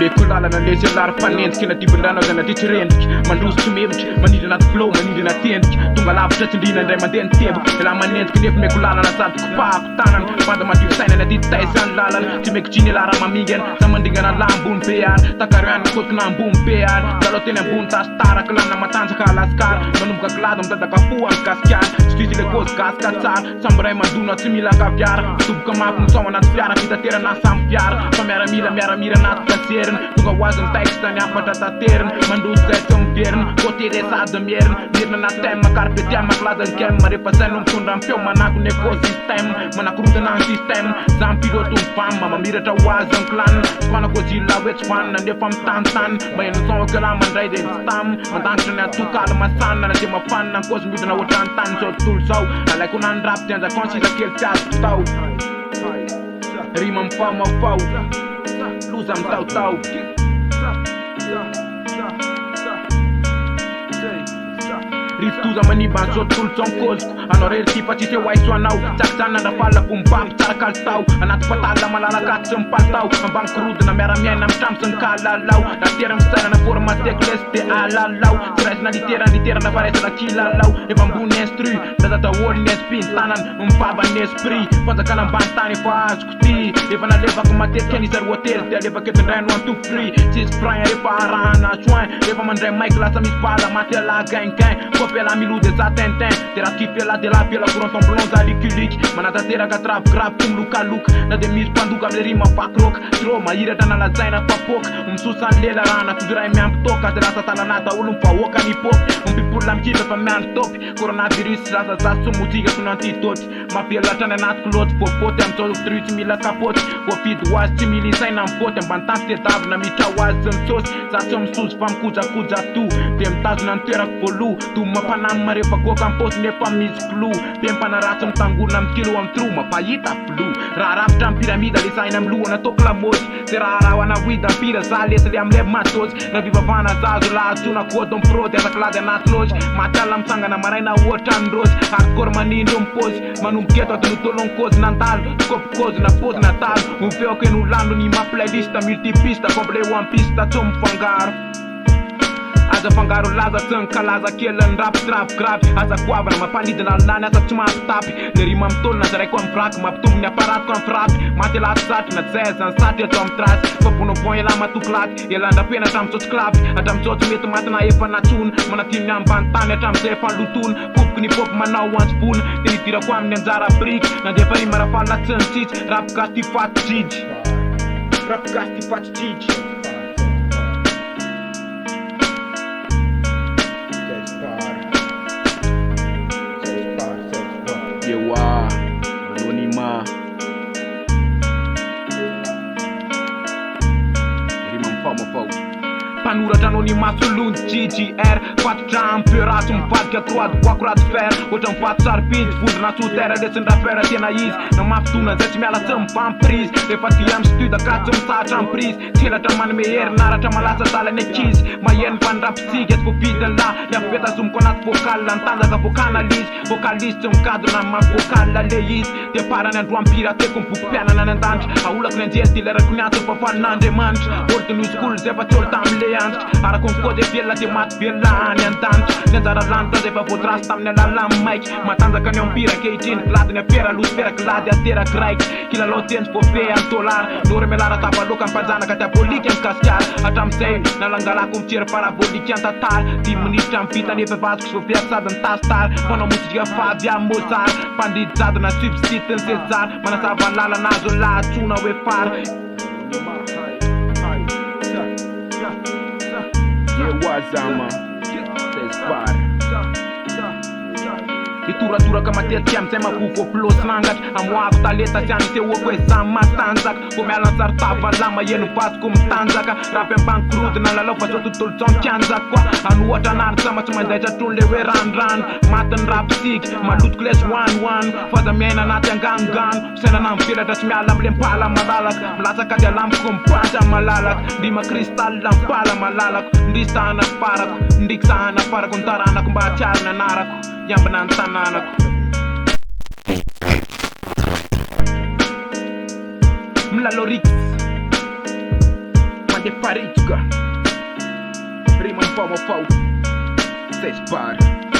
Mekulala na lezelar fanentsika na tibilana na titrendrika mandroso tsomevitra maniry anaty flow maniry anatendrika tonga lavitra tsindrina indray mandeha ny tembo la manenjika nefa mekolala na sady kopahako tanana banda madio sainana ty taizany lalana tsy mekitsiny alara mamingana sa mandingana la ambony be ary takaryana kotona ambony be ary zalo teny ambony tastaraka lamina matanjaka alaskara manomboka kilady mitadaka fo amin'ny gasikara tsy fisy le kozy gasika tsara samby ray mandona tsy mila kaviara toboka mafy misao anaty fiara fitaterana samy fiara fa miaramila anaty kaserina tonga hoaziny taikitra ny afatra taterina mandroso zay tsy miverina koteresady mierina mirina na thème carpe diem makilaza ny kema rehefa zay no mitondra ny feo manako ny écosystème manakorotana ny système zany piloto mifamma mamiratra hoazy ny clan fanakojila hoe tsy vanina nefa mitantany mba enoson akela mandray de stam mandangitra ny atokala masana na de mafanina ny kozy midina ohatrany tany zao tontolo zao alaiko nany rapy ty anjakon sisa kely ty azo tao rima mifamafao loza mitautau riftoza manimba an'izao tontolo zao mikoziko anao rery ty fa tsisy hoaiso anao tsakyzany nandrafalina bombamby tsara kalitao anaty fatala malalakaty sy mipalitao ambany korodina miaramiaina mitrambo sy ny kalalao natera misainana formateko lesy de alalao tsy raisina literana fa raisana kilalao efa ambony instru ndazataholy ny espiny tanany mipaba ny esprit fanjakana ambany tany efa azoko ty efa nalevako matetika anisary hotely de alevako etindray no anto free tsisy frein rehefa arahana soin rehefa mandray maiky lasa misy vala maty ala gaingain kopela milody za tintin de raha kifela de la piela courant tomblon za likuliky manatanteraka trave ty milokaloka na de misy mpandoka amle rima fakroka tro mahiratra nalazaina fapoka misosany lela rana koziray miampitoka de lasa talanata olo mivahoaka mipoky mipipolona mikiva fa miantopy coronavirus lasa za somotika sona antitoty mapielatrany anaty kiloty voafoty amizao tru tsy mila kapoty voafidy hoazy tsy mila isaina mifoty ambany tany tedavina mitra hoazy tsy misosy za tsy misozy fa mikojakoja to de mitazona ny toerako voalo to mampanamy marefa goka amposy nefa misy flou be mpanaratsy mitangorona amikilo amy tro mapahita flou raha rafitra amy piramida le saina amy lohana toko lamosy ze raha wana wida mpira za lesy le amle matosy na vivavana zazo lahatsona kodom prody asaklady anaty lozy matala misangana maraina ohatrany rosy hardcore manindro mipôzy manomboketo aty notolonkozy nantalo kopikozy na pôzy natalo mifeoko eno lando ny maplaylista multipista complet one pista tso mifangaro aza fangaro laza tsy nkalaza kely ny rapy gravy aza koavana mampanidina alnany asa tsy mahastapy le rima mitolona zaraiko amy vraky mampitombony aparatiko amy frapy maty laty satry na zaiza ny satry ato amy trasy fa bonobon ela matoklaty elandrapena hatramitsotso klapy hatramitsotso mety matina efa natsona manatiny ambany tany hatramizay efa lotona popoky ny popy manao antsipona de nidirako amin'ny anjara briky nandefa rima rafalina tsy nitsitsy rapikasy ty faty jijy rapikasy ty faty jijy Yewa, anonima rima mifamafao mpanoratra anonima solony GGR fatotra amperatsy mivadika croate boako ratsy fer ohatra mivato saripindy vondrona sotera lesindrafera tena izy na mafitona zay tsy miala tsy mivamprise rehefa ty amy studa ka tsy misatra amprise tselatra manome herinaratra malasa talany akizy maheny fandrapisika tsy vovitany la ny afipetazomiko anaty vocal nitanjaka vocaliste tsy mikadona mafy vocal le izy de parany andro ampirateko miboky mpianana ny andanitra aolako ny anjely ty lerako ny antony fafanin'andriamanitra olo to new school zay fa tsy olo tamile antitra arako ny kody velona de maty velona any an-danitra ny anjara lanitra zay fa voatrasy tamin'ny alalamy maiky matanjaka ny ampira kehitriny kilady ny apera losifera kilady ateraky raiky kilalao teny tsy voafe any dolara nory melara tabaloka mpanjanaka diabolika any kasikara hatramizay nalangalako mitsery parabolika antantara 10 minitra amy vita nefa vazoko sy voafiaky sady ny tasitara manao mozika favy amy mozara mpandidy jado na subsite ny sezara manasava lala nazo lahatsona hoe fara Wazama, Tespar. Ituraturaka matetika amizay mavovo plosy nangatra amoako taleta sy any sehoako hoe samy matanjaka vo miala ny saritava lama eno vasiko mitanjaka rapy ambany korodina lalao fa zao tontolo zao mikanjaka koa anohatra anary sama tsy manjaitra trony le hoe ranodrano matiny rapisiky malotiko lesy hoanohoano faza miaina anaty anganogano sainana mivelatra tsy miala amle mpala malalaka milatsaka ady alamiko mipatra malalaka ndrima kristalina mipala malalako ndrisahana farako ndrikisahana farako ny taranako mba hatsiarina anarako yambana ny tananako Mlalorix Mande Paritsika. Riman fau, fau. Cês para.